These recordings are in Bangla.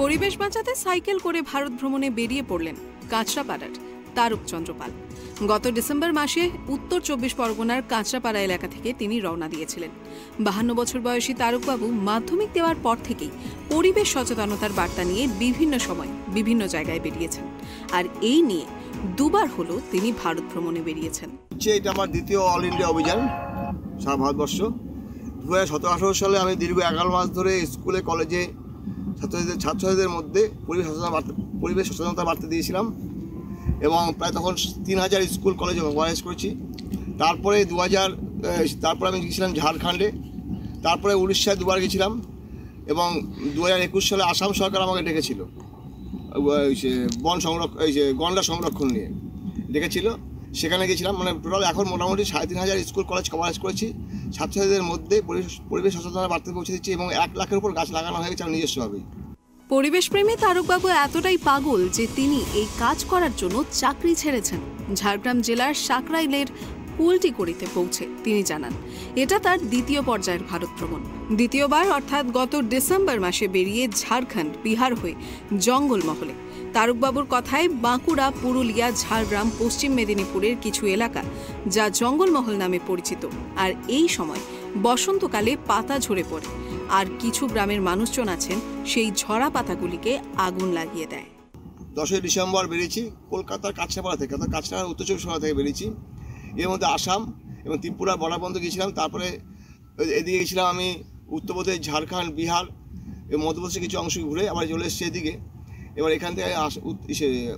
পরিবেশ বাঁচাতে সাইকেল করে ভারত ভ্রমণে বেরিয়ে পড়লেন কাঁচরাপাড়ার তারক চন্দ্র পাল। গত ডিসেম্বর মাসে উত্তর ২৪ পরগনার কাঁচরাপাড়া এলাকা থেকে তিনি রওনা দিয়েছিলেন। ৫২ বছর বয়সী তারকবাবু মাধ্যমিক দেওয়ার পর থেকেই পরিবেশ সচেতনতার বার্তা নিয়ে বিভিন্ন সময় বিভিন্ন জায়গায় বেরিয়েছেন। আর এই নিয়ে দুবার হলো তিনি ভারত ভ্রমণে বেরিয়েছেন। এটা আমার দ্বিতীয় অল ইন্ডিয়া অভিযান সারা ভারতবর্ষ। ২০১৭-১৮ সালে আমি দীর্ঘ ১১ মাস ধরে স্কুলে কলেজে ছাত্রছাত্রীদের মধ্যে পরিবেশ সচেতনতা বার্তা দিয়েছিলাম এবং প্রায় তখন ৩,০০০ স্কুল কলেজে অর্গানাইজ করেছি। তারপরে তারপরে আমি গিয়েছিলাম ঝাড়খণ্ডে, তারপরে উড়িষ্যায় দুবার গেছিলাম এবং ২০২১ সালে আসাম সরকার আমাকে ডেকেছিল গন্ডার সংরক্ষণ নিয়ে ডেকেছিল, সেখানে গেছিলাম। মানে টোটাল এখন মোটামুটি ৩,৫০০ স্কুল কলেজ কভারেজ করেছি। ছাত্রছাত্রীদের মধ্যে পরিবেশ সচেতনতা বার্তা পৌঁছে দিচ্ছি এবং ১ লাখের উপর গাছ লাগানো হয়ে গেছে আমার নিজস্বভাবেই। পরিবেশপ্রেমী তারকবাবু এতটাই পাগল যে তিনি এই কাজ করার জন্য চাকরি ছেড়েছেন। ঝাড়গ্রাম জেলার সাকরাইলের কুলটিকড়িতে পৌঁছে তিনি জানান এটা তার দ্বিতীয় পর্যায়ের ভারত ভ্রমণ। দ্বিতীয়বার অর্থাৎ গত ডিসেম্বর মাসে বেরিয়ে ঝাড়খণ্ড বিহার হয়ে জঙ্গলমহলে। তারকবাবুর কথায় বাঁকুড়া, পুরুলিয়া, ঝাড়গ্রাম, পশ্চিম মেদিনীপুরের কিছু এলাকা যা জঙ্গলমহল নামে পরিচিত। আর এই সময় বসন্তকালে পাতা ঝরে পড়ে, আর কিছু গ্রামের মানুষজন আছেন সেই ঝরা পাতাগুলিকে আগুন লাগিয়ে দেয়। ১০ই ডিসেম্বর বেরিয়েছি কলকাতার কাছড়াপাড়া থেকে, অর্থাৎ কাছড়া উত্তর ২৪ পরগনা থেকে বেরিয়েছি। এর মধ্যে আসাম এবং ত্রিপুরা বর্ডার পর্যন্ত গিয়েছিলাম। তারপরে এদিকে গেছিলাম আমি উত্তরপ্রদেশ, ঝাড়খণ্ড, বিহার এবং মধ্যপ্রদেশের কিছু অংশ ঘুরে আবার চলে এসেছি এদিকে। এবার এখান থেকে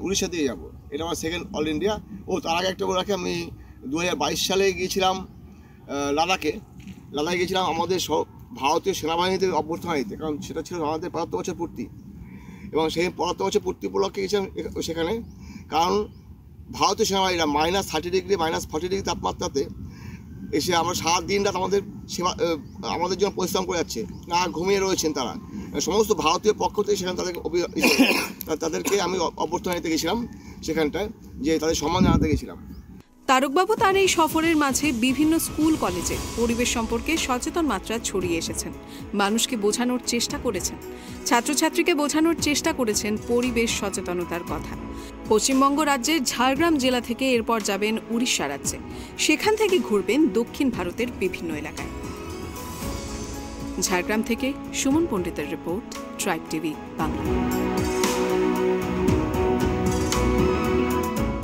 উড়িষ্যা দিয়ে যাবো। এটা আমার সেকেন্ড অল ইন্ডিয়া। তার আগে একটা বলে রাখি, আমি ২০২২ সালে গিয়েছিলাম লাদাখে গিয়েছিলাম আমাদের ভারতীয় সেনাবাহিনীতে অভ্যর্থনা নিতে, কারণ সেটা ছিল আমাদের ৭৫ বছর পূর্তি এবং সেই ৭৫ বছর পূর্তি উপলক্ষে গেছিলাম সেখানে। কারণ ভারতীয় সেনাবাহিনীরা -30 ডিগ্রি -40 ডিগ্রি তাপমাত্রাতে এসে আমরা সারা দিন রাত আমাদের জন্য পরিশ্রম করে যাচ্ছে, না ঘুমিয়ে রয়েছেন তারা। সমস্ত ভারতীয় পক্ষ থেকে সেখানে তাদেরকে আমি অভ্যর্থনা নিতে গেছিলাম সেখানটায়, যে তাদের সম্মান জানাতে গেছিলাম। তারকবাবু তার এই সফরের মাঝে বিভিন্ন স্কুল কলেজে পরিবেশ সম্পর্কে সচেতন মাত্রা ছড়িয়ে এসেছেন, মানুষকে বোঝানোর চেষ্টা করেছেন, ছাত্রছাত্রীকে বোঝানোর চেষ্টা করেছেন পরিবেশ সচেতনতার কথা। পশ্চিমবঙ্গ রাজ্যের ঝাড়গ্রাম জেলা থেকে এরপর যাবেন উড়িষ্যা রাজ্যে, সেখান থেকে ঘুরবেন দক্ষিণ ভারতের বিভিন্ন এলাকায়। ঝাড়গ্রাম থেকে সুমন পণ্ডিতের রিপোর্ট, ট্রাইব টিভি বাংলা।